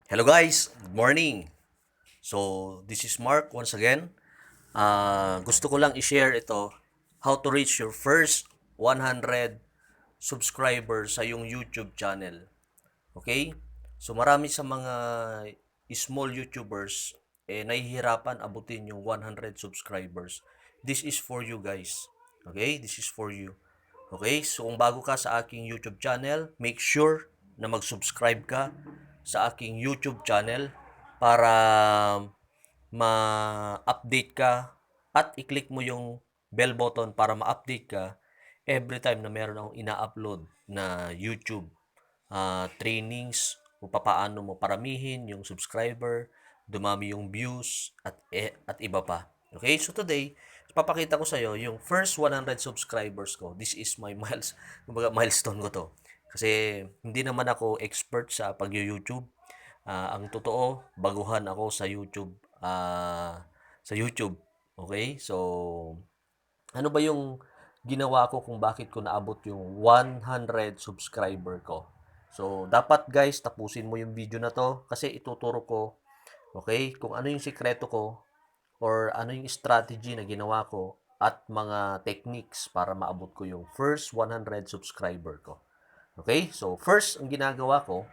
Hello guys, good morning. So, this is Mark once again. Gusto ko lang i-share ito, how to reach your first 100 subscribers sa iyong YouTube channel. Okay? So, marami sa mga small YouTubers nahihirapan abutin yung 100 subscribers. This is for you guys. Okay? This is for you. Okay? So, kung bago ka sa aking YouTube channel, make sure na mag-subscribe ka sa aking YouTube channel para ma-update ka at i-click mo yung bell button para ma-update ka every time na meron akong ina-upload na YouTube trainings kung paano mo paramihin yung subscriber, dumami yung views at iba pa. Okay? So today, papakita ko sa iyo yung first 100 subscribers ko. This is my milestone ko to. Kasi hindi naman ako expert sa pag-YouTube. Ang totoo, baguhan ako sa YouTube. Sa YouTube. Okay? So, ano ba yung ginawa ko kung bakit ko naabot yung 100 subscriber ko? So, dapat guys, tapusin mo yung video na to kasi ituturo ko, okay, kung ano yung sikreto ko or ano yung strategy na ginawa ko at mga techniques para maabot ko yung first 100 subscriber ko. Okay? So, first, ang ginagawa ko,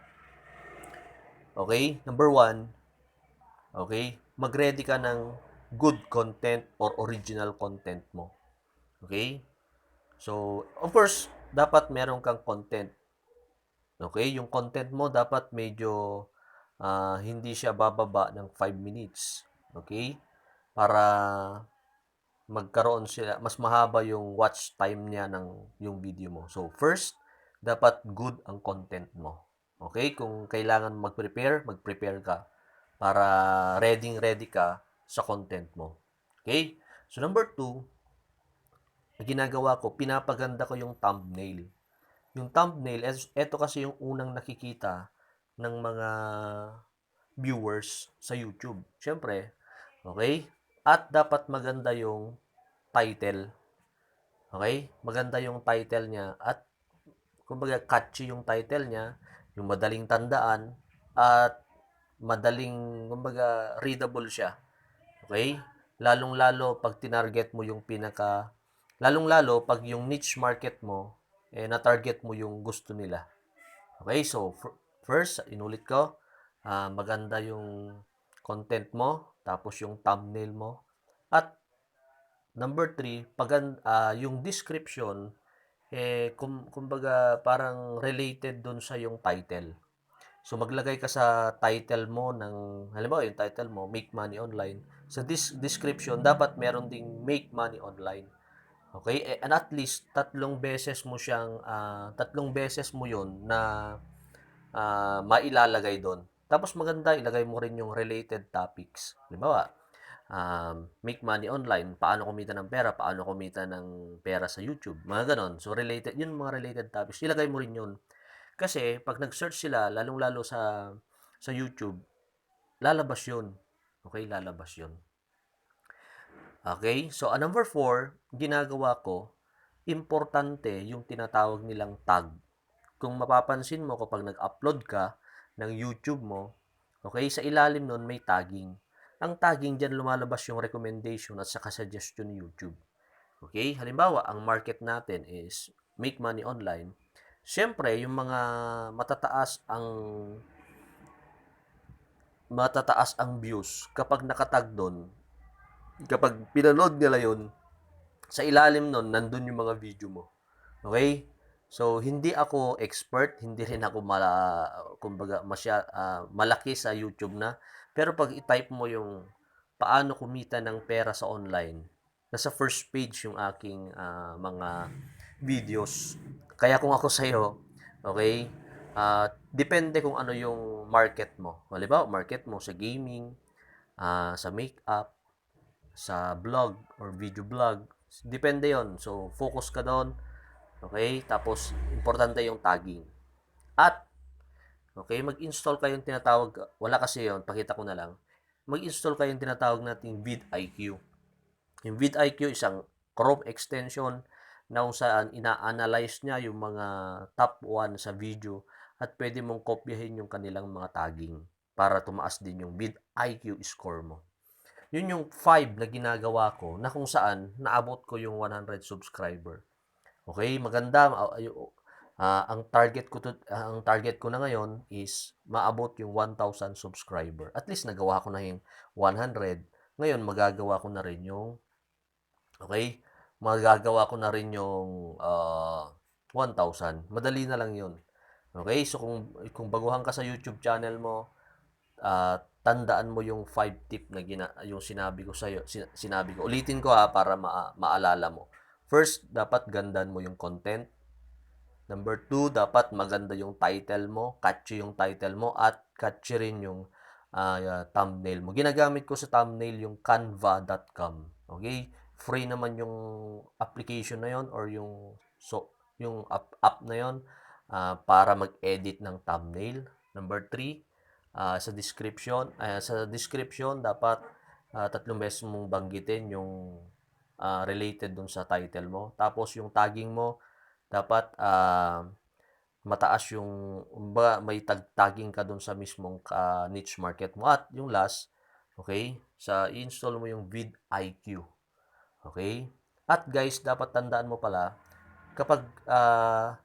okay, number one, okay, mag-ready ka ng good content or original content mo. Okay? So, of course, dapat meron kang content. Okay? Yung content mo dapat medyo hindi siya bababa ng 5 minutes. Okay? Para magkaroon sila, mas mahaba yung watch time niya ng yung video mo. So, first, dapat good ang content mo. Okay? Kung kailangan mag-prepare ka para ready ka sa content mo. Okay? So, number two, ginagawa ko, pinapaganda ko yung thumbnail. Yung thumbnail, eto kasi yung unang nakikita ng mga viewers sa YouTube. Siyempre, okay? At dapat maganda yung title. Okay? Maganda yung title niya at kumbaga catchy yung title niya, yung madaling tandaan at madaling kumbaga readable siya. Okay? Lalong-lalo pag tinarget mo yung lalong-lalo pag yung niche market mo na-target mo yung gusto nila. Okay? So first, inulit ko, maganda yung content mo, tapos yung thumbnail mo, at number three, yung description, kumbaga parang related dun sa yung title. So, maglagay ka sa title mo halimbawa yung title mo, Make Money Online. Sa description, dapat meron ding Make Money Online. Okay? And at least, tatlong beses mo yun na mailalagay doon. Tapos maganda, ilagay mo rin yung related topics. Halimbawa, make money online, paano kumita ng pera, paano kumita ng pera sa YouTube, mga ganon. So, yun mga related topics, ilagay mo rin yun. Kasi, pag nag-search sila, lalong-lalo sa YouTube, lalabas yun. Okay, lalabas yun. Okay, so number four, ginagawa ko, importante yung tinatawag nilang tag. Kung mapapansin mo kapag nag-upload ka ng YouTube mo, okay, sa ilalim nun may tagging. Ang tagging dyan lumalabas yung recommendation at saka suggestion ni YouTube. Okay, halimbawa, ang market natin is make money online. Siyempre, yung mga matataas ang views kapag nakatag doon, kapag pinanood nila yun, sa ilalim nun, nandun yung mga video mo. Okay? So, hindi ako expert, hindi rin ako malaki sa YouTube na. Pero pag i-type mo yung paano kumita ng pera sa online, nasa first page yung aking mga videos. Kaya kung ako sa'yo, okay, depende kung ano yung market mo. Halimbawa, market mo sa gaming, sa makeup, sa vlog or video vlog. Depende yon. So, focus ka doon. Okay? Tapos, importante yung tagging. At, okay, mag-install kayong tinatawag, wala kasi yon, pakita ko na lang. Mag-install kayong tinatawag nating vidIQ. Yung vidIQ, isang Chrome extension na kung saan ina-analyze niya yung mga top 1 sa video at pwede mong kopyahin yung kanilang mga tagging. para tumaas din yung bid IQ score mo. Yun yung 5 na ginagawa ko na kung saan naabot ko yung 100 subscriber. Okay, maganda. Ang target ko na ngayon is maabot yung 1,000 subscriber. At least nagawa ko na yung 100. Ngayon magagawa ko na rin yung okay, magagawa ko na rin yung 1,000. Madali na lang yun. Okay, so kung baguhan ka sa YouTube channel mo, tandaan mo yung 5 tip na yung sinabi ko sa sinabi ko. Ulitin ko para maalala mo. First, dapat gandaan mo yung content. Number 2, dapat maganda yung title mo, catchy yung title mo, at catchy rin yung thumbnail mo. Ginagamit ko sa thumbnail yung canva.com. Okay? Free naman yung application na yon or yung app na yon para mag-edit ng thumbnail. Number 3, sa description dapat 3 beses mong banggitin yung related dun sa title mo. Tapos yung tagging mo dapat mataas yung may tagging ka dun sa mismong niche market mo. At yung last, okay, i-install mo yung vidIQ. Okay? At guys, dapat tandaan mo pala, kapag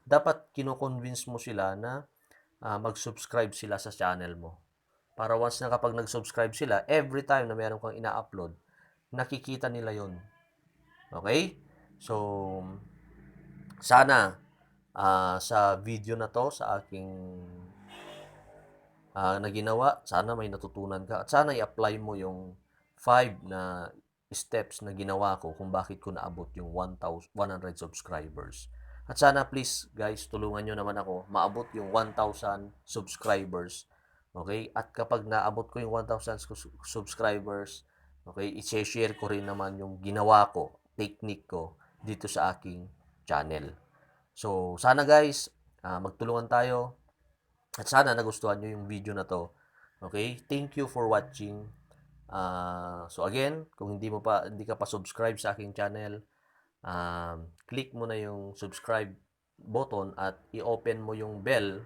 dapat kino-convince mo sila na mag-subscribe sila sa channel mo. Para once na kapag nag-subscribe sila, every time na meron kang ina-upload, nakikita nila yon. Okay? So, sana sa video na to, sa aking na ginawa, sana may natutunan ka at sana i-apply mo yung 5 na steps na ginawa ko kung bakit ko naabot yung 100 subscribers. At sana please guys, tulungan nyo naman ako maabot yung 1,000 subscribers. Okay? At kapag naabot ko yung 1,000 subscribers, okay, i-share ko rin naman yung ginawa ko, technique ko dito sa aking channel. So, sana guys, magtulungan tayo at sana nagustuhan nyo yung video na to. Okay? Thank you for watching. So again, kung hindi ka pa subscribe sa aking channel, click mo na yung subscribe button at i-open mo yung bell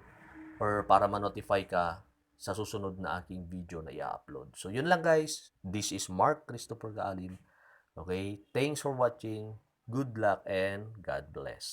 or para ma-notify ka sa susunod na aking video na i-upload. So yun lang guys. This is Mark Christopher Gaalim. Okay? Thanks for watching. Good luck and God bless.